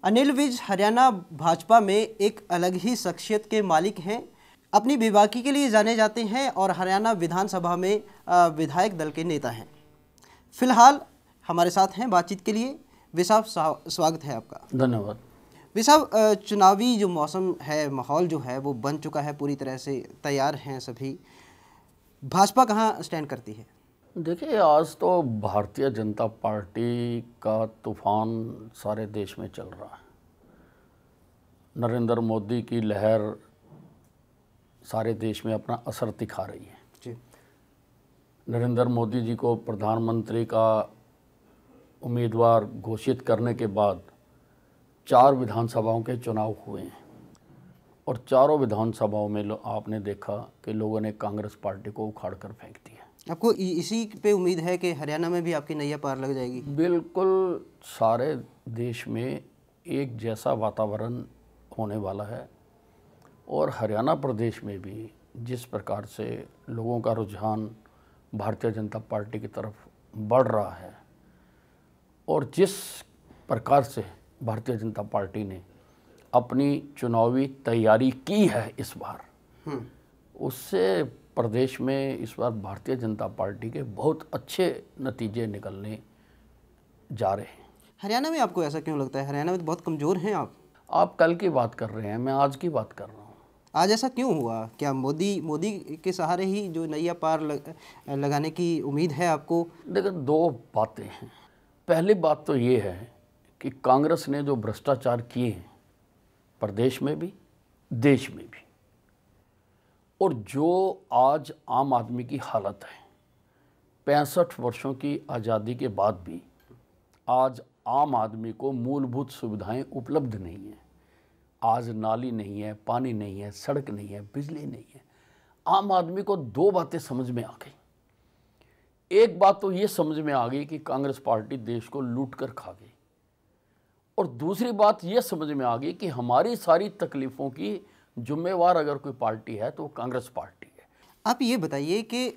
अनिल विज हरियाणा भाजपा में एक अलग ही शख्सियत के मालिक हैं। अपनी बेबाकी के लिए जाने जाते हैं और हरियाणा विधानसभा में विधायक दल के नेता हैं। फिलहाल हमारे साथ हैं बातचीत के लिए। विशाल स्वागत है आपका। धन्यवाद। विशाल, चुनावी जो मौसम है, माहौल जो है वो बन चुका है, पूरी तरह से तैयार हैं सभी। भाजपा कहाँ स्टैंड करती है? देखिए, आज तो भारतीय जनता पार्टी का तूफान सारे देश में चल रहा है। नरेंद्र मोदी की लहर सारे देश में अपना असर दिखा रही है जी। नरेंद्र मोदी जी को प्रधानमंत्री का उम्मीदवार घोषित करने के बाद 4 विधानसभाओं के चुनाव हुए हैं और चारों विधानसभाओं में आपने देखा कि लोगों ने कांग्रेस पार्टी को उखाड़ कर फेंक दिया। आपको इसी पे उम्मीद है कि हरियाणा में भी आपकी नैया पार लग जाएगी? बिल्कुल, सारे देश में एक जैसा वातावरण होने वाला है और हरियाणा प्रदेश में भी जिस प्रकार से लोगों का रुझान भारतीय जनता पार्टी की तरफ बढ़ रहा है और जिस प्रकार से भारतीय जनता पार्टी ने अपनी चुनावी तैयारी की है इस बार, उससे प्रदेश में इस बार भारतीय जनता पार्टी के बहुत अच्छे नतीजे निकलने जा रहे हैं। हरियाणा में आपको ऐसा क्यों लगता है? हरियाणा में तो बहुत कमज़ोर हैं आप कल की बात कर रहे हैं, मैं आज की बात कर रहा हूँ। आज ऐसा क्यों हुआ? क्या मोदी के सहारे ही जो नैया पार लगाने की उम्मीद है आपको? देखो, 2 बातें हैं। पहली बात तो ये है कि कांग्रेस ने जो भ्रष्टाचार किए हैं प्रदेश में भी देश में भी, और जो आज आम आदमी की हालत है, 65 वर्षों की आज़ादी के बाद भी आज आम आदमी को मूलभूत सुविधाएं उपलब्ध नहीं हैं। आज नाली नहीं है, पानी नहीं है, सड़क नहीं है, बिजली नहीं है। आम आदमी को 2 बातें समझ में आ गई। एक बात तो ये समझ में आ गई कि कांग्रेस पार्टी देश को लूट कर खा गई, और दूसरी बात ये समझ में आ गई कि हमारी सारी तकलीफ़ों की जिम्मेवार अगर कोई पार्टी है तो वो कांग्रेस पार्टी है। आप ये बताइए कि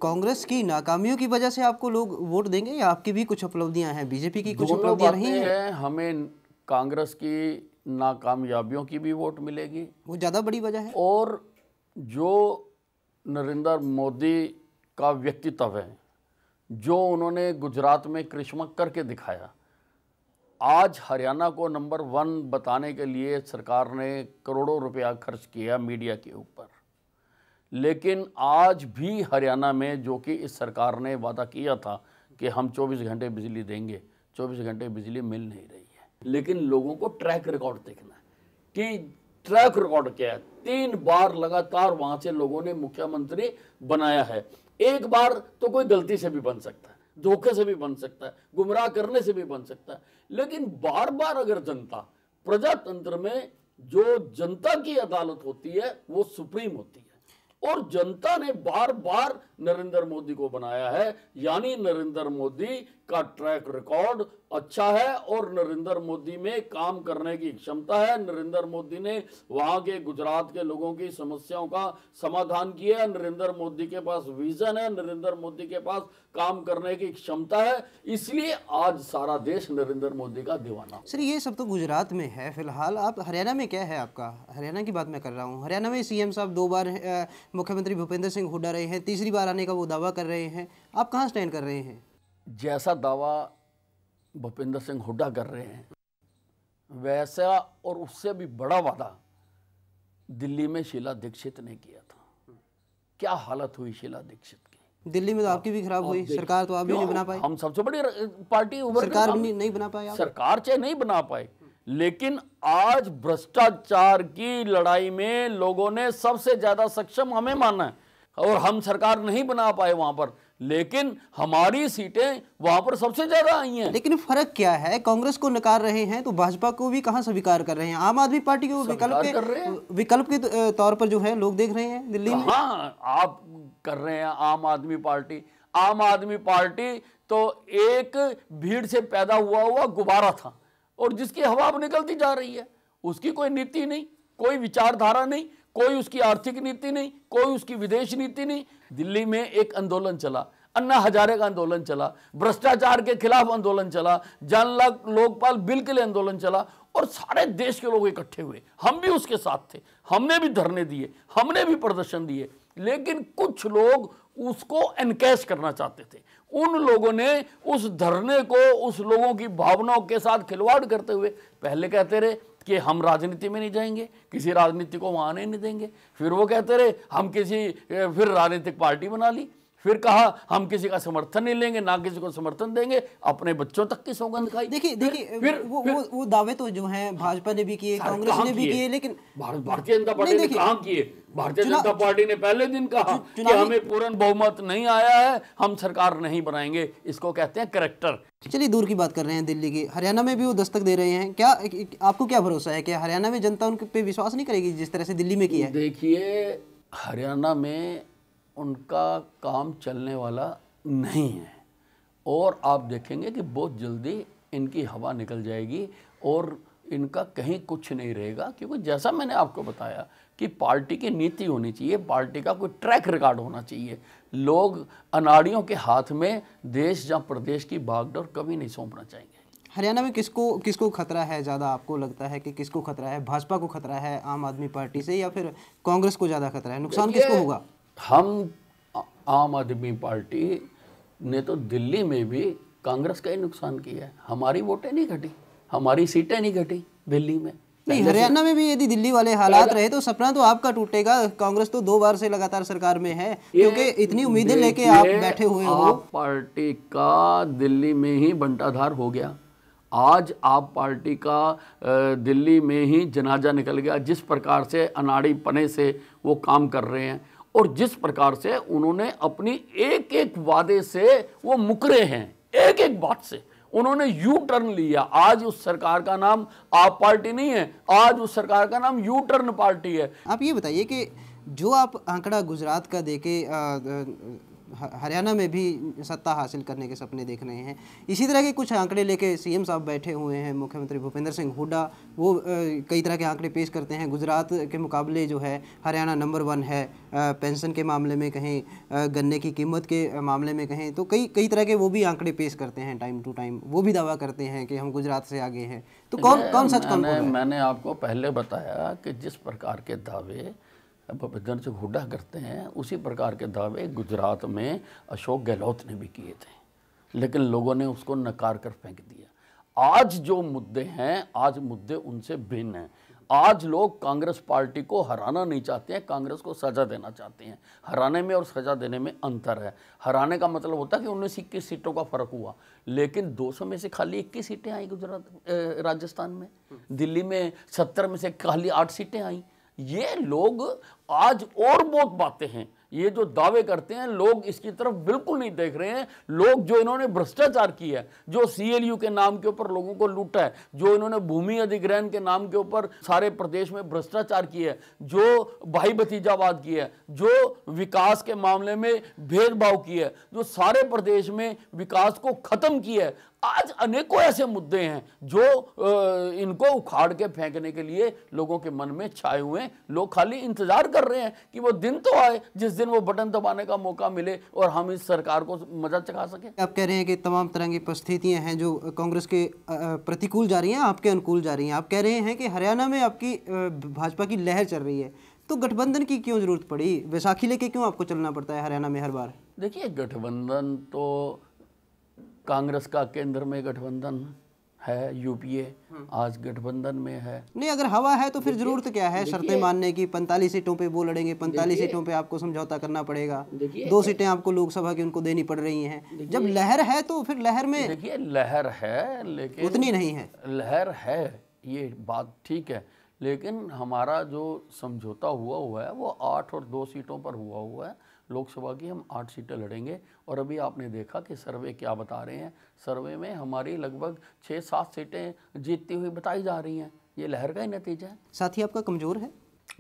कांग्रेस की नाकामियों की वजह से आपको लोग वोट देंगे या आपकी भी कुछ उपलब्धियां हैं? बीजेपी की कुछ उपलब्धियां नहीं हैं? हमें कांग्रेस की नाकामयाबियों की भी वोट मिलेगी, वो ज़्यादा बड़ी वजह है। और जो नरेंद्र मोदी का व्यक्तित्व है, जो उन्होंने गुजरात में करिश्मा करके दिखाया, आज हरियाणा को नंबर 1 बताने के लिए सरकार ने करोड़ों रुपया खर्च किया मीडिया के ऊपर, लेकिन आज भी हरियाणा में जो कि इस सरकार ने वादा किया था कि हम 24 घंटे बिजली देंगे, 24 घंटे बिजली मिल नहीं रही है। लेकिन लोगों को ट्रैक रिकॉर्ड देखना है कि ट्रैक रिकॉर्ड क्या है। 3 बार लगातार वहाँ से लोगों ने मुख्यमंत्री बनाया है। एक बार तो कोई गलती से भी बन सकता है, धोखे से भी बन सकता है, गुमराह करने से भी बन सकता है, लेकिन बार बार अगर जनता, प्रजातंत्र में जो जनता की अदालत होती है वो सुप्रीम होती है, और जनता ने बार बार नरेंद्र मोदी को बनाया है, यानी नरेंद्र मोदी का ट्रैक रिकॉर्ड अच्छा है और नरेंद्र मोदी में काम करने की क्षमता है। नरेंद्र मोदी ने वहां के गुजरात के लोगों की समस्याओं का समाधान किया। नरेंद्र मोदी के पास विजन है, नरेंद्र मोदी के पास काम करने की क्षमता है, इसलिए आज सारा देश नरेंद्र मोदी का दीवाना। सर, ये सब तो गुजरात में है। फिलहाल आप हरियाणा में क्या है आपका? हरियाणा की बात मैं कर रहा हूँ। हरियाणा में सीएम साहब 2 बार मुख्यमंत्री भूपेंद्र सिंह हुड्डा रहे हैं, तीसरी बार आने का वो दावा कर रहे हैं। आप कहाँ स्टैंड कर रहे हैं? जैसा दावा भूपेंद्र सिंह हुड्डा कर रहे हैं, वैसा और उससे भी बड़ा वादा दिल्ली में शीला दीक्षित ने किया था। क्या हालत हुई शीला दीक्षित की? दिल्ली में तो आपकी भी खराब हुई। सरकार तो आप भी नहीं बना पाए। हम सबसे बड़ी पार्टी सरकार नहीं बना पाए। सरकार चाहे नहीं बना पाए, लेकिन आज भ्रष्टाचार की लड़ाई में लोगों ने सबसे ज्यादा सक्षम हमें माना है, और हम सरकार नहीं बना पाए वहां पर, लेकिन हमारी सीटें वहां पर सबसे ज्यादा आई हैं। लेकिन फर्क क्या है? कांग्रेस को नकार रहे हैं तो भाजपा को भी कहां स्वीकार कर रहे हैं? आम आदमी पार्टी को विकल्प के तौर पर जो है लोग देख रहे हैं दिल्ली में। हाँ, आप कर रहे हैं आम आदमी पार्टी। आम आदमी पार्टी तो एक भीड़ से पैदा हुआ गुब्बारा था, और जिसकी हवा अब निकलती जा रही है। उसकी कोई नीति नहीं, कोई विचारधारा नहीं, कोई उसकी आर्थिक नीति नहीं, कोई उसकी विदेश नीति नहीं। दिल्ली में एक आंदोलन चला, अन्ना हजारे का आंदोलन चला, भ्रष्टाचार के खिलाफ आंदोलन चला, जन लोकपाल बिल के लिए आंदोलन चला, और सारे देश के लोग इकट्ठे हुए, हम भी उसके साथ थे, हमने भी धरने दिए, हमने भी प्रदर्शन दिए, लेकिन कुछ लोग उसको एनकैश करना चाहते थे। उन लोगों ने उस धरने को उस लोगों की भावनाओं के साथ खिलवाड़ करते हुए पहले कहते रहे कि हम राजनीति में नहीं जाएंगे, किसी राजनीति को वहां आने नहीं देंगे, फिर वो कहते रहे हम फिर राजनीतिक पार्टी बना ली, फिर कहा हम किसी का समर्थन नहीं लेंगे, ना किसी को समर्थन देंगे, अपने बच्चों तक की सौगंध खाई। देखिए वो दावे तो जो हैं भाजपा ने भी किए, कांग्रेस ने भी किए, लेकिन भारतीय जनता पार्टी ने कहां किए? भारतीय जनता पार्टी ने पहले दिन कहा कि हमें पूर्ण बहुमत नहीं आया है, हम सरकार नहीं बनाएंगे। इसको कहते हैं करैक्टर। चलिए दूर की बात कर रहे हैं, दिल्ली की, हरियाणा में भी वो दस्तक दे रहे हैं। क्या आपको क्या भरोसा है कि हरियाणा में जनता उन पे विश्वास नहीं करेगी जिस तरह से दिल्ली में किया है? देखिए, हरियाणा में उनका काम चलने वाला नहीं है, और आप देखेंगे कि बहुत जल्दी इनकी हवा निकल जाएगी और इनका कहीं कुछ नहीं रहेगा। क्योंकि जैसा मैंने आपको बताया कि पार्टी की नीति होनी चाहिए, पार्टी का कोई ट्रैक रिकॉर्ड होना चाहिए। लोग अनाड़ियों के हाथ में देश या प्रदेश की बागडोर कभी नहीं सौंपना चाहेंगे। हरियाणा में किसको खतरा है ज़्यादा? आपको लगता है कि किसको खतरा है? भाजपा को खतरा है आम आदमी पार्टी से, या फिर कांग्रेस को ज़्यादा खतरा है? नुकसान किसको होगा? हम आम आदमी पार्टी ने तो दिल्ली में भी कांग्रेस का ही नुकसान किया है। हमारी वोटें नहीं घटी, हमारी सीटें नहीं घटी दिल्ली में। नहीं, हरियाणा में भी यदि दिल्ली वाले हालात रहे तो सपना तो आपका टूटेगा। कांग्रेस तो 2 बार से लगातार सरकार में है, क्योंकि इतनी उम्मीदें लेके आप बैठे हुए हो। आप पार्टी का दिल्ली में ही बंटाधार हो गया। आज आप पार्टी का दिल्ली में ही जनाजा निकल गया। जिस प्रकार से अनाड़ी पने से वो काम कर रहे हैं और जिस प्रकार से उन्होंने अपनी एक एक वादे से वो मुकरे हैं, एक एक बात से उन्होंने यू टर्न लिया। आज उस सरकार का नाम आप पार्टी नहीं है, आज उस सरकार का नाम यू टर्न पार्टी है। आप ये बताइए कि जो आप आंकड़ा गुजरात का देके हरियाणा में भी सत्ता हासिल करने के सपने देख रहे हैं, इसी तरह के कुछ आंकड़े लेके सीएम साहब बैठे हुए हैं। मुख्यमंत्री भूपेंद्र सिंह हुड्डा वो कई तरह के आंकड़े पेश करते हैं। गुजरात के मुकाबले जो है हरियाणा नंबर 1 है, पेंशन के मामले में कहें, गन्ने की कीमत के मामले में कहें, तो कई तरह के वो भी आंकड़े पेश करते हैं। टाइम टू टाइम वो भी दावा करते हैं कि हम गुजरात से आगे हैं। तो कौन सच कौन है? मैंने आपको पहले बताया कि जिस प्रकार के दावे भूपेंद्र सिंह हुड्डा करते हैं, उसी प्रकार के दावे गुजरात में अशोक गहलोत ने भी किए थे, लेकिन लोगों ने उसको नकार कर फेंक दिया। आज जो मुद्दे हैं, आज मुद्दे उनसे भिन्न हैं। आज लोग कांग्रेस पार्टी को हराना नहीं चाहते हैं, कांग्रेस को सजा देना चाहते हैं। हराने में और सजा देने में अंतर है। हराने का मतलब होता है कि 19-21 सीटों का फर्क हुआ, लेकिन 200 में से खाली 21 सीटें आई राजस्थान में। दिल्ली में 70 में से खाली 8 सीटें आई। ये लोग आज और बहुत बातें हैं, ये जो दावे करते हैं लोग इसकी तरफ बिल्कुल नहीं देख रहे हैं। लोग जो इन्होंने भ्रष्टाचार किया है, जो CLU के नाम के ऊपर लोगों को लूटा है, जो इन्होंने भूमि अधिग्रहण के नाम के ऊपर सारे प्रदेश में भ्रष्टाचार किया है, जो भाई भतीजावाद किया है, जो विकास के मामले में भेदभाव किया है, जो सारे प्रदेश में विकास को खत्म किया है, आज अनेकों ऐसे मुद्दे हैं जो इनको उखाड़ के फेंकने के लिए लोगों के मन में छाए हुए हैं। लोग खाली इंतजार कर रहे हैं कि वो दिन तो आए जिस दिन वो बटन दबाने का मौका मिले और हम इस सरकार को मजा चखा सकें। आप कह रहे हैं कि तमाम तरह की परिस्थितियां हैं जो कांग्रेस के प्रतिकूल जा रही हैं, आपके अनुकूल जा रही हैं। आप कह रहे हैं कि हरियाणा में आपकी भाजपा की लहर चल रही है, तो गठबंधन की क्यों जरूरत पड़ी? वैसाखी लेके क्यों आपको चलना पड़ता है हरियाणा में हर बार? देखिए, गठबंधन तो कांग्रेस का केंद्र में गठबंधन है, यूपीए आज गठबंधन में है। नहीं, अगर हवा है तो फिर जरूरत क्या है शर्तें मानने की? 45 सीटों पे वो लड़ेंगे, 45 सीटों पे आपको समझौता करना पड़ेगा। 2 सीटें आपको लोकसभा की उनको देनी पड़ रही हैं। जब लहर है तो फिर लहर में, देखिए लहर है लेकिन उतनी नहीं है। लहर है, ये बात ठीक है, लेकिन हमारा जो समझौता हुआ है वो 8 और 2 सीटों पर हुआ है। लोकसभा की हम 8 सीटें लड़ेंगे। और अभी आपने देखा कि सर्वे क्या बता रहे हैं, सर्वे में हमारी लगभग 6-7 सीटें जीतती हुई बताई जा रही हैं। ये लहर का ही नतीजा है। साथी आपका कमज़ोर है?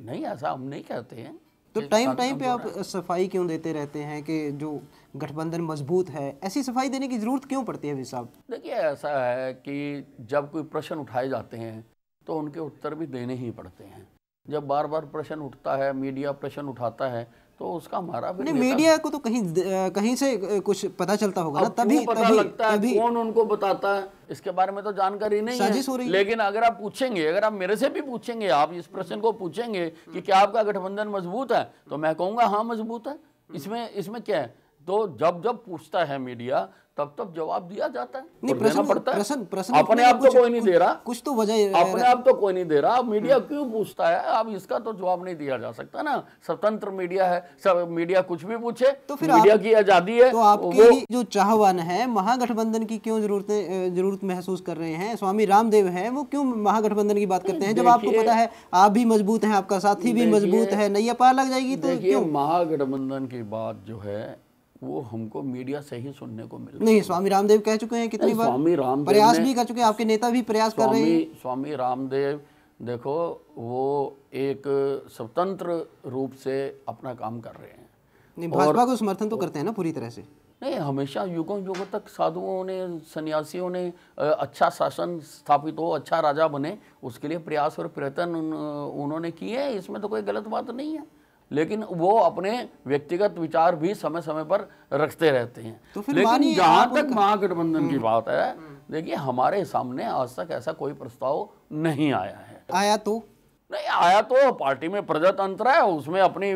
नहीं, ऐसा हम नहीं कहते हैं। तो टाइम पे आप सफाई क्यों देते रहते हैं कि जो गठबंधन मजबूत है? ऐसी सफाई देने की ज़रूरत क्यों पड़ती है अभी साहब? देखिए, ऐसा है कि जब कोई प्रश्न उठाए जाते हैं तो उनके उत्तर भी देने ही पड़ते हैं। जब बार बार प्रश्न उठता है, मीडिया प्रश्न उठाता है, तो उसका हमारा भी नहीं, मीडिया को तो कहीं से कुछ पता चलता होगा ना, तभी पता लगता है, कौन उनको बताता है, इसके बारे में तो जानकारी नहीं है। लेकिन अगर आप पूछेंगे, अगर आप मेरे से भी पूछेंगे, आप इस प्रश्न को पूछेंगे कि क्या आपका गठबंधन मजबूत है, तो मैं कहूंगा हाँ मजबूत है। इसमें क्या है, तो जब जब पूछता है मीडिया तब तब जवाब दिया जाता है, नहीं, देना पड़ता है। प्रश्न अपने आप तो कोई नहीं दे रहा, कुछ तो वजह, अपने आप तो कोई नहीं दे रहा, मीडिया क्यों पूछता है? अब इसका तो जवाब नहीं दिया जा सकता ना, स्वतंत्र मीडिया है, सब मीडिया कुछ भी पूछे, तो फिर मीडिया की आजादी है। तो आपके जो चाहवान है महागठबंधन की क्यों जरूरत महसूस कर रहे हैं? स्वामी रामदेव है, वो क्यों महागठबंधन की बात करते हैं जब आपको पता है आप भी मजबूत हैं, आपका साथी भी मजबूत है, नैया पार लग जाएगी? तो देखिए, महागठबंधन की बात जो है वो हमको मीडिया से ही सुनने को मिल रही है। नहीं, स्वामी रामदेव कह चुके हैं कितनी बार, स्वामी रामदेव प्रयास भी कर चुके हैं, आपके नेता भी प्रयास कर रहे हैं। स्वामी रामदेव देखो, वो एक स्वतंत्र रूप से अपना काम कर रहे हैं। नहीं, भाजपा को समर्थन तो करते हैं ना पूरी तरह से? नहीं, हमेशा युगों युगों तक साधुओं ने, सन्यासियों ने अच्छा शासन स्थापित हो, अच्छा राजा बने, उसके लिए प्रयास और प्रयत्न उन्होंने किए, इसमें तो कोई गलत बात नहीं है। लेकिन वो अपने व्यक्तिगत विचार भी समय समय पर रखते रहते हैं। तो फिर लेकिन जहां तक महागठबंधन की बात है, देखिए हमारे सामने आज तक ऐसा कोई प्रस्ताव नहीं आया है। आया तो नहीं आया, तो पार्टी में प्रजातंत्र है, उसमें अपनी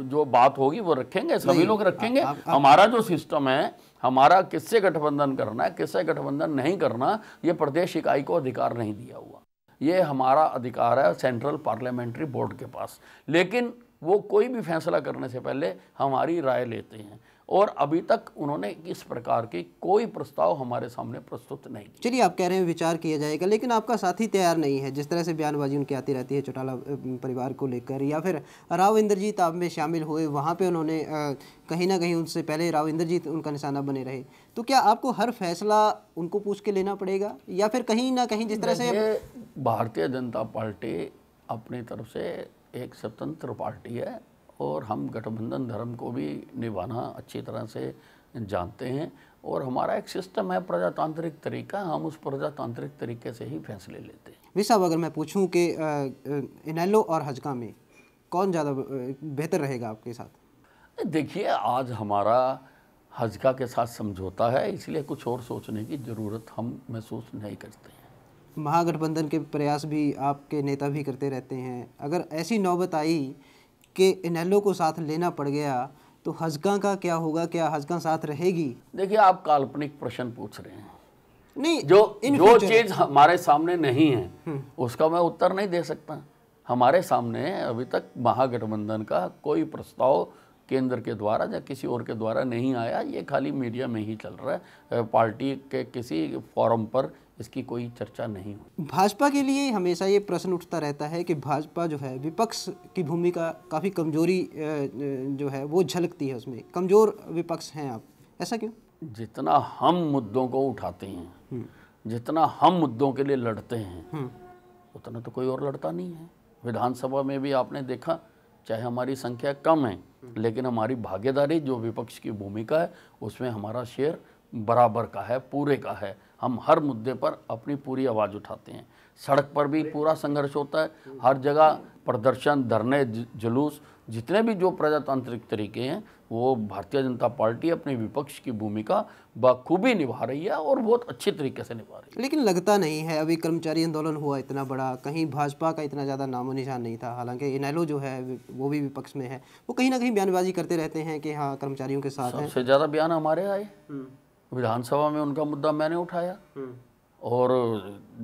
जो बात होगी वो रखेंगे, सभी लोग रखेंगे। हमारा जो सिस्टम है, हमारा किससे गठबंधन करना है, किससे गठबंधन नहीं करना, ये प्रदेश इकाई को अधिकार नहीं दिया हुआ, ये हमारा अधिकार है सेंट्रल पार्लियामेंट्री बोर्ड के पास। लेकिन वो कोई भी फैसला करने से पहले हमारी राय लेते हैं, और अभी तक उन्होंने इस प्रकार की कोई प्रस्ताव हमारे सामने प्रस्तुत नहीं किया। चलिए, आप कह रहे हैं विचार किया जाएगा, लेकिन आपका साथी तैयार नहीं है। जिस तरह से बयानबाजी उनकी आती रहती है चौटाला परिवार को लेकर, या फिर राव इंद्रजीत आप में शामिल हुए, वहाँ पे उन्होंने कहीं ना कहीं उनसे पहले राव इंद्रजीत उनका निशाना बने रहे, तो क्या आपको हर फैसला उनको पूछ के लेना पड़ेगा, या फिर कहीं ना कहीं जिस तरह से भारतीय जनता पार्टी अपनी तरफ से एक स्वतंत्र पार्टी है, और हम गठबंधन धर्म को भी निभाना अच्छी तरह से जानते हैं, और हमारा एक सिस्टम है, प्रजातांत्रिक तरीका, हम उस प्रजातांत्रिक तरीके से ही फैसले लेते हैं। भाई साहब, अगर मैं पूछूं कि इनेलो और हजका में कौन ज़्यादा बेहतर रहेगा आपके साथ? देखिए, आज हमारा हजका के साथ समझौता है, इसलिए कुछ और सोचने की ज़रूरत हम महसूस नहीं करते हैं। महागठबंधन के प्रयास भी आपके नेता भी करते रहते हैं, अगर ऐसी नौबत आई कि इनेलो को साथ लेना पड़ गया तो हजका का क्या होगा? क्या हजका साथ रहेगी? देखिए, आप काल्पनिक प्रश्न पूछ रहे हैं। नहीं, जो चीज हमारे सामने नहीं है उसका मैं उत्तर नहीं दे सकता। हमारे सामने अभी तक महागठबंधन का कोई प्रस्ताव केंद्र के द्वारा या किसी और के द्वारा नहीं आया, ये खाली मीडिया में ही चल रहा है, पार्टी के किसी फोरम पर इसकी कोई चर्चा नहीं हुई। भाजपा के लिए हमेशा ये प्रश्न उठता रहता है कि भाजपा जो है विपक्ष की भूमिका काफ़ी कमजोरी जो है वो झलकती है, उसमें कमज़ोर विपक्ष हैं आप, ऐसा क्यों? जितना हम मुद्दों को उठाते हैं, जितना हम मुद्दों के लिए लड़ते हैं, उतना तो कोई और लड़ता नहीं है। विधानसभा में भी आपने देखा, चाहे हमारी संख्या कम है, लेकिन हमारी भागीदारी जो विपक्ष की भूमिका है उसमें हमारा शेयर बराबर का है, पूरे का है। हम हर मुद्दे पर अपनी पूरी आवाज़ उठाते हैं। सड़क पर भी पूरा संघर्ष होता है, हर जगह प्रदर्शन, धरने, जुलूस, जितने भी जो प्रजातांत्रिक तरीके हैं वो भारतीय जनता पार्टी अपनी विपक्ष की भूमिका बखूबी निभा रही है, और बहुत अच्छी तरीके से निभा रही है। लेकिन लगता नहीं है, अभी कर्मचारी आंदोलन हुआ इतना बड़ा, कहीं भाजपा का इतना ज़्यादा नामो निशान नहीं था। हालांकि इनेलो जो है वो भी विपक्ष में है, वो कहीं ना कहीं बयानबाजी करते रहते हैं कि हाँ कर्मचारियों के साथ हैं। सबसे ज़्यादा बयान हमारे आए, विधानसभा में उनका मुद्दा मैंने उठाया, और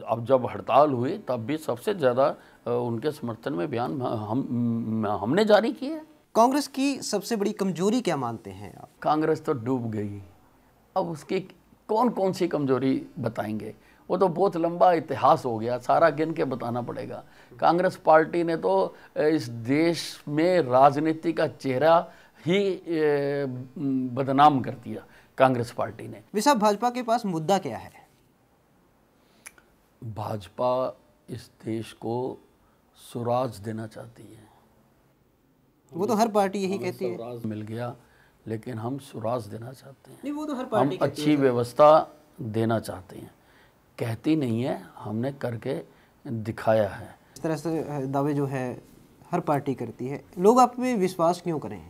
अब जब हड़ताल हुई तब भी सबसे ज़्यादा उनके समर्थन में बयान हमने जारी किए। कांग्रेस की सबसे बड़ी कमजोरी क्या मानते हैं आप? कांग्रेस तो डूब गई, अब उसकी कौन कौन सी कमजोरी बताएंगे? वो तो बहुत लंबा इतिहास हो गया, सारा गिन के बताना पड़ेगा। कांग्रेस पार्टी ने तो इस देश में राजनीति का चेहरा ही बदनाम कर दिया कांग्रेस पार्टी ने। विशाल, भाजपा के पास मुद्दा क्या है? भाजपा इस देश को स्वराज देना चाहती है। वो तो हर पार्टी यही कहती है। स्वराज मिल गया, लेकिन हम स्वराज देना चाहते हैं। नहीं, वो तो हर पार्टी हम अच्छी व्यवस्था देना चाहते हैं। कहती नहीं है, हमने करके दिखाया है। इस तरह से दावे जो है हर पार्टी करती है, लोग आप पे विश्वास क्यों करें?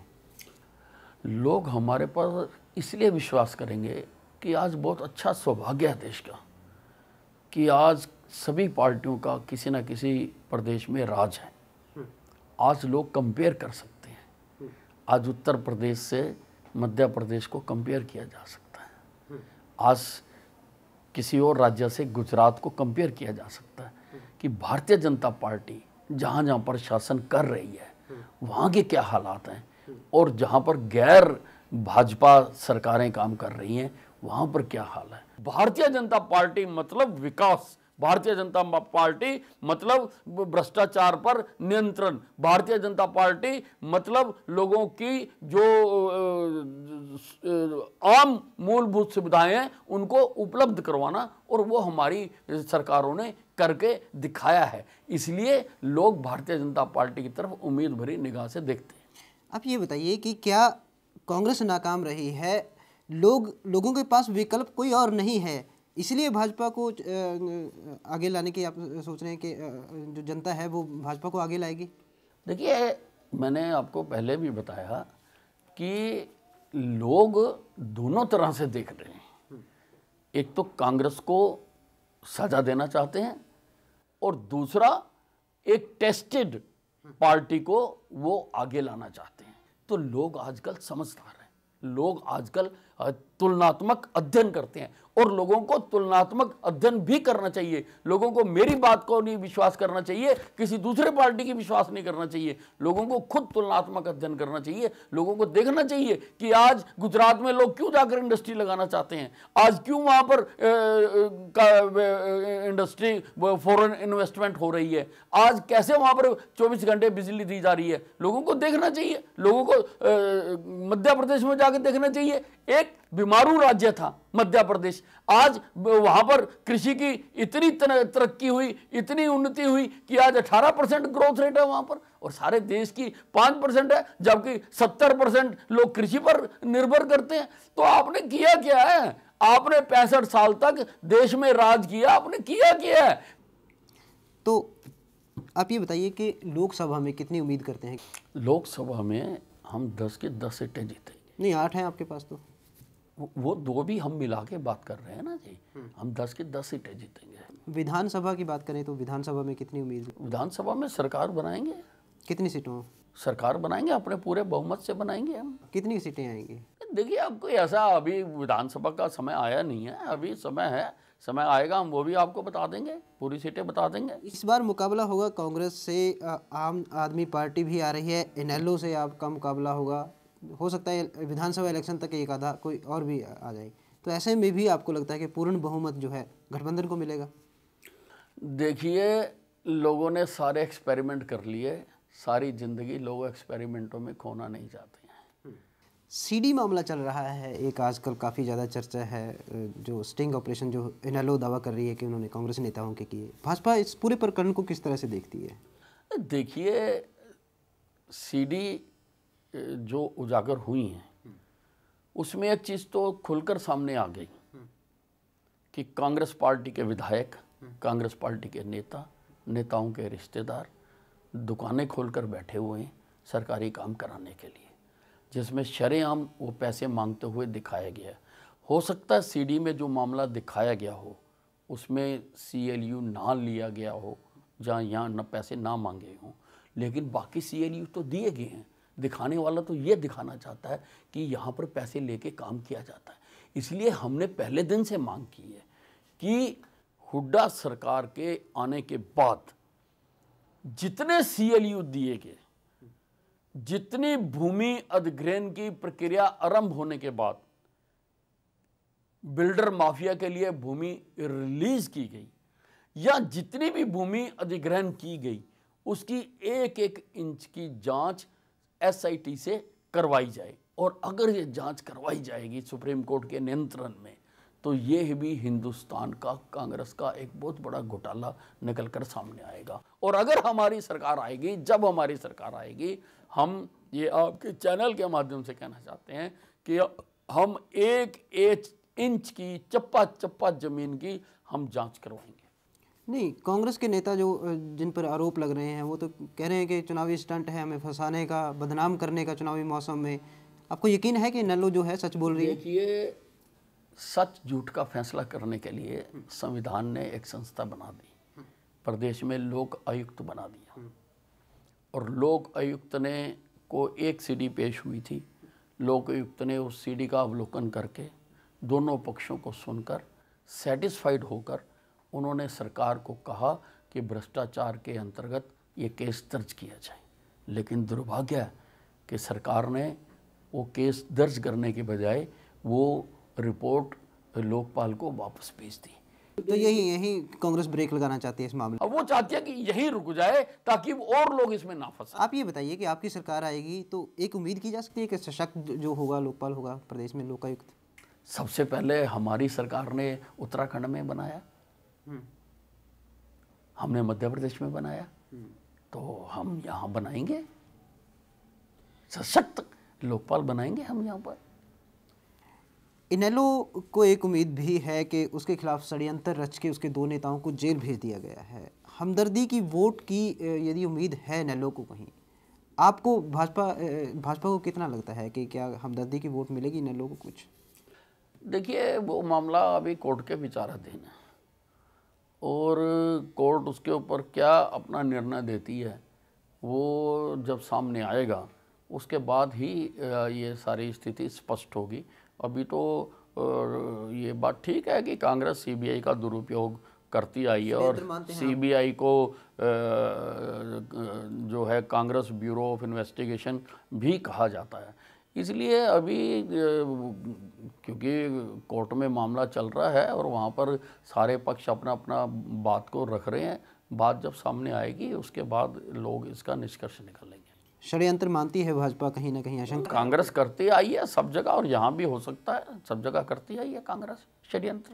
लोग हमारे पर इसलिए विश्वास करेंगे कि आज बहुत अच्छा सौभाग्य है देश का, कि आज सभी पार्टियों का किसी न किसी प्रदेश में राज है। आज लोग कंपेयर कर सकते हैं। आज उत्तर प्रदेश से मध्य प्रदेश को कंपेयर किया जा सकता है। आज किसी और राज्य से गुजरात को कंपेयर किया जा सकता है कि भारतीय जनता पार्टी जहाँ जहाँ पर शासन कर रही है वहाँ के क्या हालात हैं, और जहाँ पर गैर भाजपा सरकारें काम कर रही हैं वहाँ पर क्या हाल है। भारतीय जनता पार्टी मतलब विकास, भारतीय जनता पार्टी मतलब भ्रष्टाचार पर नियंत्रण, भारतीय जनता पार्टी मतलब लोगों की जो आम मूलभूत सुविधाएं हैं उनको उपलब्ध करवाना, और वो हमारी सरकारों ने करके दिखाया है। इसलिए लोग भारतीय जनता पार्टी की तरफ उम्मीद भरी निगाह से देखते हैं। आप ये बताइए कि क्या कांग्रेस नाकाम रही है, लोगों के पास विकल्प कोई और नहीं है, इसलिए भाजपा को आगे लाने की आप सोच रहे हैं कि जो जनता है वो भाजपा को आगे लाएगी? देखिए, मैंने आपको पहले भी बताया कि लोग दोनों तरह से देख रहे हैं। एक तो कांग्रेस को सजा देना चाहते हैं, और दूसरा एक टेस्टेड पार्टी को वो आगे लाना चाहते हैं। तो लोग आजकल समझदार हैं, लोग आजकल तुलनात्मक अध्ययन करते हैं, और लोगों को तुलनात्मक अध्ययन भी करना चाहिए। लोगों को मेरी बात को नहीं विश्वास करना चाहिए, किसी दूसरे पार्टी की विश्वास नहीं करना चाहिए। लोगों को खुद तुलनात्मक अध्ययन करना चाहिए। लोगों को देखना चाहिए कि आज गुजरात में लोग क्यों जाकर इंडस्ट्री लगाना चाहते हैं, आज क्यों वहाँ पर इंडस्ट्री फॉरेन इन्वेस्टमेंट हो रही है, आज कैसे वहाँ पर 24 घंटे बिजली दी जा रही है। लोगों को देखना चाहिए। लोगों को मध्य प्रदेश में जाकर देखना चाहिए। एक बीमारू राज्य था मध्य प्रदेश, आज वहां पर कृषि की इतनी तरक्की हुई, इतनी उन्नति हुई कि आज 18% ग्रोथ रेट है वहां पर, और सारे देश की 5% है, जबकि 70% लोग कृषि पर निर्भर करते हैं। तो आपने किया क्या है? आपने 65 साल तक देश में राज किया, आपने किया क्या है? तो आप ये बताइए कि लोकसभा में कितनी उम्मीद करते हैं? लोकसभा में हम 10 की 10 सीटें जीतेंगे। नहीं, 8 हैं आपके पास। तो वो 2 भी हम मिला के बात कर रहे हैं ना जी। हम 10 की 10 सीटें जीतेंगे। विधानसभा की बात करें तो विधानसभा में कितनी उम्मीद? विधानसभा में सरकार बनाएंगे। कितनी सीटों? सरकार बनाएंगे, अपने पूरे बहुमत से बनाएंगे हम। कितनी सीटें आएंगी? देखिए, आपको ऐसा अभी विधानसभा का समय आया नहीं है, अभी समय है, समय आएगा हम वो भी आपको बता देंगे, पूरी सीटें बता देंगे। इस बार मुकाबला होगा कांग्रेस से, आम आदमी पार्टी भी आ रही है, इनेलो से आपका मुकाबला होगा। हो सकता है विधानसभा इलेक्शन तक एक आधा कोई और भी आ जाए। तो ऐसे में भी आपको लगता है कि पूर्ण बहुमत जो है गठबंधन को मिलेगा? देखिए, लोगों ने सारे एक्सपेरिमेंट कर लिए, सारी जिंदगी लोग एक्सपेरिमेंटों में खोना नहीं चाहते हैं। सीडी मामला चल रहा है एक, आजकल काफ़ी ज़्यादा चर्चा है, जो स्टिंग ऑपरेशन जो इनेलो दावा कर रही है कि उन्होंने कांग्रेस नेताओं के किए। भाजपा इस पूरे प्रकरण को किस तरह से देखती है? देखिए, सीडी जो उजागर हुई हैं उसमें एक चीज़ तो खुलकर सामने आ गई कि कांग्रेस पार्टी के विधायक, कांग्रेस पार्टी के नेता, नेताओं के रिश्तेदार दुकानें खोलकर बैठे हुए हैं सरकारी काम कराने के लिए, जिसमें शरेआम वो पैसे मांगते हुए दिखाया गया। हो सकता है सीडी में जो मामला दिखाया गया हो उसमें CLU ना लिया गया हो, जहाँ यहाँ न पैसे ना मांगे हों, लेकिन बाकी CLU तो दिए गए हैं। दिखाने वाला तो ये दिखाना चाहता है कि यहाँ पर पैसे लेके काम किया जाता है। इसलिए हमने पहले दिन से मांग की है कि हुड्डा सरकार के आने के बाद जितने CLU दिए गए, जितनी भूमि अधिग्रहण की प्रक्रिया आरंभ होने के बाद बिल्डर माफिया के लिए भूमि रिलीज की गई, या जितनी भी भूमि अधिग्रहण की गई उसकी एक एक इंच की जांच SIT से करवाई जाए। और अगर ये जांच करवाई जाएगी सुप्रीम कोर्ट के नियंत्रण में, तो ये भी हिंदुस्तान का कांग्रेस का एक बहुत बड़ा घोटाला निकल कर सामने आएगा। और अगर हमारी सरकार आएगी, जब हमारी सरकार आएगी, हम ये आपके चैनल के माध्यम से कहना चाहते हैं कि हम एक एक इंच की, चप्पा चप्पा जमीन की हम जांच करवाएंगे। नहीं, कांग्रेस के नेता जो जिन पर आरोप लग रहे हैं वो तो कह रहे हैं कि चुनावी स्टंट है, हमें फंसाने का, बदनाम करने का चुनावी मौसम में। आपको यकीन है कि इनेलो जो है सच बोल रही है? देखिए, सच झूठ का फैसला करने के लिए संविधान ने एक संस्था बना दी, प्रदेश में लोक आयुक्त बना दिया, और लोक आयुक्त ने को एक सीडी पेश हुई थी। लोक आयुक्त ने उस सीडी का अवलोकन करके दोनों पक्षों को सुनकर सेटिस्फाइड होकर उन्होंने सरकार को कहा कि भ्रष्टाचार के अंतर्गत ये केस दर्ज किया जाए। लेकिन दुर्भाग्य है कि सरकार ने वो केस दर्ज करने के बजाय वो रिपोर्ट लोकपाल को वापस भेज दी। तो यही कांग्रेस ब्रेक लगाना चाहती है इस मामले में। अब वो चाहती है कि यही रुक जाए ताकि और लोग इसमें ना फंसे। आप ये बताइए कि आपकी सरकार आएगी तो एक उम्मीद की जा सकती है कि सशक्त जो होगा लोकपाल होगा प्रदेश में, लोकायुक्त? सबसे पहले हमारी सरकार ने उत्तराखंड में बनाया, हमने मध्य प्रदेश में बनाया, तो हम यहाँ बनाएंगे, सशक्त लोकपाल बनाएंगे हम यहाँ पर। इनेलो को एक उम्मीद भी है कि उसके खिलाफ षड्यंत्र रच के उसके 2 नेताओं को जेल भेज दिया गया है। हमदर्दी की वोट की यदि उम्मीद है इनेलो को कहीं, आपको भाजपा को कितना लगता है कि क्या हमदर्दी की वोट मिलेगी इनेलो को कुछ? देखिए, वो मामला अभी कोर्ट के विचाराधीन है और कोर्ट उसके ऊपर क्या अपना निर्णय देती है वो जब सामने आएगा उसके बाद ही ये सारी स्थिति स्पष्ट होगी। अभी तो ये बात ठीक है कि कांग्रेस सीबीआई का दुरुपयोग करती आई है और सीबीआई को जो है कांग्रेस ब्यूरो ऑफ इन्वेस्टिगेशन भी कहा जाता है। इसलिए अभी क्योंकि कोर्ट में मामला चल रहा है और वहाँ पर सारे पक्ष अपना अपना बात को रख रहे हैं, बात जब सामने आएगी उसके बाद लोग इसका निष्कर्ष निकालेंगे। षड्यंत्र मानती है भाजपा कहीं ना कहीं, आशंका? कांग्रेस करती आई है सब जगह और यहाँ भी हो सकता है, सब जगह करती आई है कांग्रेस षड्यंत्र।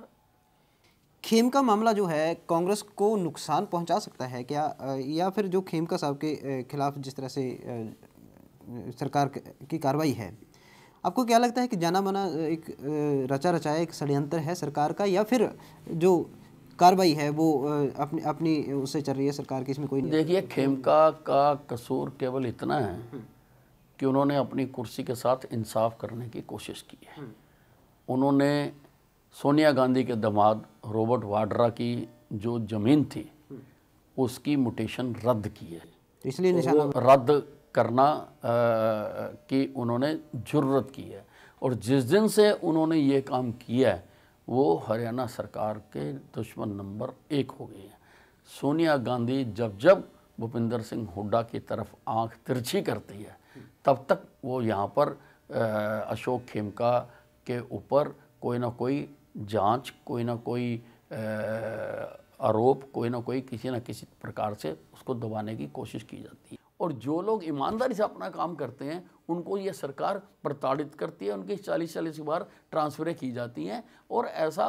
खेमका मामला जो है कांग्रेस को नुकसान पहुंचा सकता है क्या, या फिर जो खेमका साहब के खिलाफ जिस तरह से सरकार की कार्रवाई है, आपको क्या लगता है कि जाना माना एक रचा रचाया एक षड्यंत्र है सरकार का, या फिर जो कार्रवाई है वो अपनी उससे चल रही है सरकार की, इसमें कोई नहीं? देखिए, खेमका का कसूर केवल इतना है कि उन्होंने अपनी कुर्सी के साथ इंसाफ करने की कोशिश की है। उन्होंने सोनिया गांधी के दामाद रॉबर्ट वाड्रा की जो ज़मीन थी उसकी म्यूटेशन रद्द की है, इसलिए निशाना रद्द करना की उन्होंने जुर्रत की है। और जिस दिन से उन्होंने ये काम किया है वो हरियाणा सरकार के दुश्मन नंबर 1 हो गए हैं। सोनिया गांधी जब जब भूपिंदर सिंह हुड्डा की तरफ आंख तिरछी करती है तब तक वो यहाँ पर अशोक खेमका के ऊपर कोई ना कोई जांच, कोई ना कोई आरोप, कोई ना कोई किसी न किसी प्रकार से उसको दबाने की कोशिश की जाती है। और जो लोग ईमानदारी से अपना काम करते हैं उनको ये सरकार प्रताड़ित करती है, उनकी 40-40 बार ट्रांसफ़रें की जाती हैं और ऐसा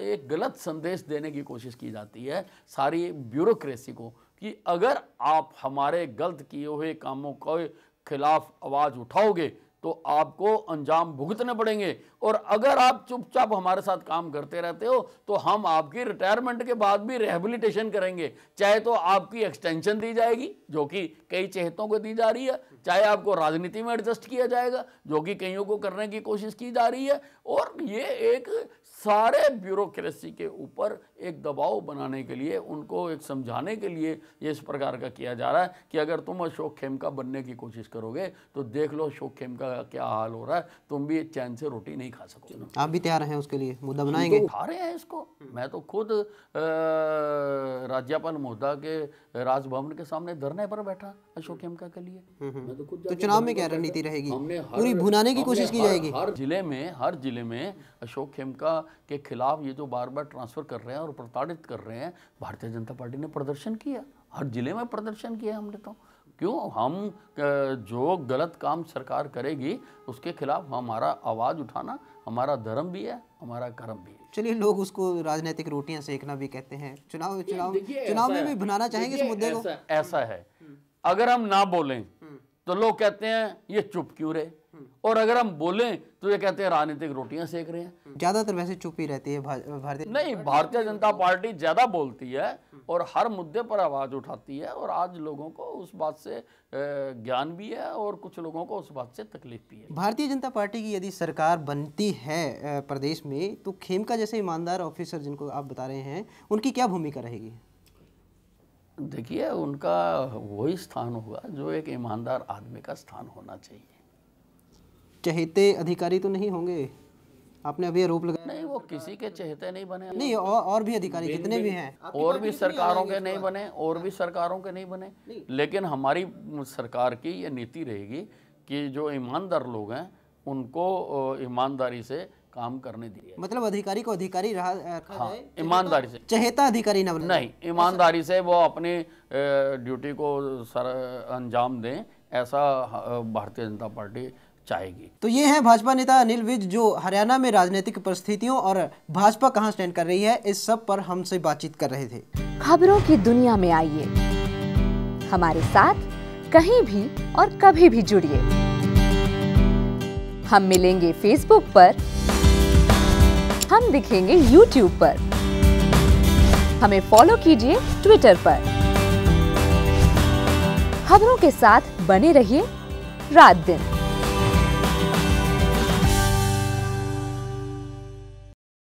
एक गलत संदेश देने की कोशिश की जाती है सारी ब्यूरोक्रेसी को कि अगर आप हमारे गलत किए हुए कामों के खिलाफ आवाज़ उठाओगे तो आपको अंजाम भुगतने पड़ेंगे, और अगर आप चुपचाप हमारे साथ काम करते रहते हो तो हम आपकी रिटायरमेंट के बाद भी रिहेबिलिटेशन करेंगे। चाहे तो आपकी एक्सटेंशन दी जाएगी जो कि कई चहेतों को दी जा रही है, चाहे आपको राजनीति में एडजस्ट किया जाएगा जो कि कईयों को करने की कोशिश की जा रही है। और ये एक सारे ब्यूरोक्रेसी के ऊपर एक दबाव बनाने के लिए, उनको एक समझाने के लिए ये इस प्रकार का किया जा रहा है कि अगर तुम अशोक खेमका बनने की कोशिश करोगे तो देख लो अशोक खेमका का क्या हाल हो रहा है, तुम भी चैन से रोटी नहीं खा सकोगे। आप भी तैयार हैं उसके लिए, मुद्दा बनाएंगे? तो उठा रहे हैं इसको। मैं तो खुद राज्यपाल महोदय के राजभवन के सामने धरने पर बैठा अशोक खेमका के लिए। मैं तो खुद तो चुनाव में क्या रणनीति रहेगी? पूरी भुनाने की कोशिश की जाएगी? हर जिले में अशोक खेमका के खिलाफ ये जो बार बार ट्रांसफर कर रहे हैं और प्रताड़ित कर रहे हैं, भारतीय जनता पार्टी ने प्रदर्शन किया, हर जिले में प्रदर्शन किया हमने। तो क्यों, हम जो गलत काम सरकार करेगी उसके खिलाफ हमारा आवाज़ उठाना हमारा धर्म भी है, हमारा कर्म भी है। चलिए, लोग उसको राजनीतिक रोटियां सेकना भी कहते हैं। चुनाव में भी भुनाना चाहेंगे इस मुद्दे को? ऐसा है, अगर हम ना बोलें तो लोग कहते हैं ये चुप क्यों रहे, और अगर हम बोलें तो ये कहते हैं राजनीतिक रोटियां सेक रहे हैं। ज्यादातर वैसे चुप ही रहती है भारतीय नहीं, भारतीय जनता पार्टी ज्यादा बोलती है और हर मुद्दे पर आवाज़ उठाती है, और आज लोगों को उस बात से ज्ञान भी है और कुछ लोगों को उस बात से तकलीफ भी है। भारतीय जनता पार्टी की यदि सरकार बनती है प्रदेश में, तो खेमका जैसे ईमानदार ऑफिसर जिनको आप बता रहे हैं, उनकी क्या भूमिका रहेगी? देखिए, उनका वही स्थान होगा जो एक ईमानदार आदमी का स्थान होना चाहिए। चहेते अधिकारी तो नहीं होंगे? आपने अभी आरोप लगाया। नहीं, वो किसी के चहेते नहीं बने। नहीं, और भी अधिकारी जितने भी हैं, और भी सरकारों के नहीं बने, और भी सरकारों के नहीं बने, लेकिन हमारी सरकार की ये नीति रहेगी कि जो ईमानदार लोग हैं उनको ईमानदारी से काम करने दिए। मतलब अधिकारी को अधिकारी रखा हाँ, जाए, ईमानदारी से, चहेता अधिकारी ना बने। नहीं, ईमानदारी से वो अपनी ड्यूटी को अंजाम दें, ऐसा भारतीय जनता पार्टी चाहेगी। तो ये है भाजपा नेता अनिल विज, जो हरियाणा में राजनीतिक परिस्थितियों और भाजपा कहां स्टैंड कर रही है, इस सब पर हमसे बातचीत कर रहे थे। खबरों की दुनिया में आइए, हमारे साथ कहीं भी और कभी भी जुड़िए। हम मिलेंगे फेसबुक पर, हम दिखेंगे यूट्यूब पर, हमें फॉलो कीजिए ट्विटर पर। खबरों के साथ बने रहिए रात दिन।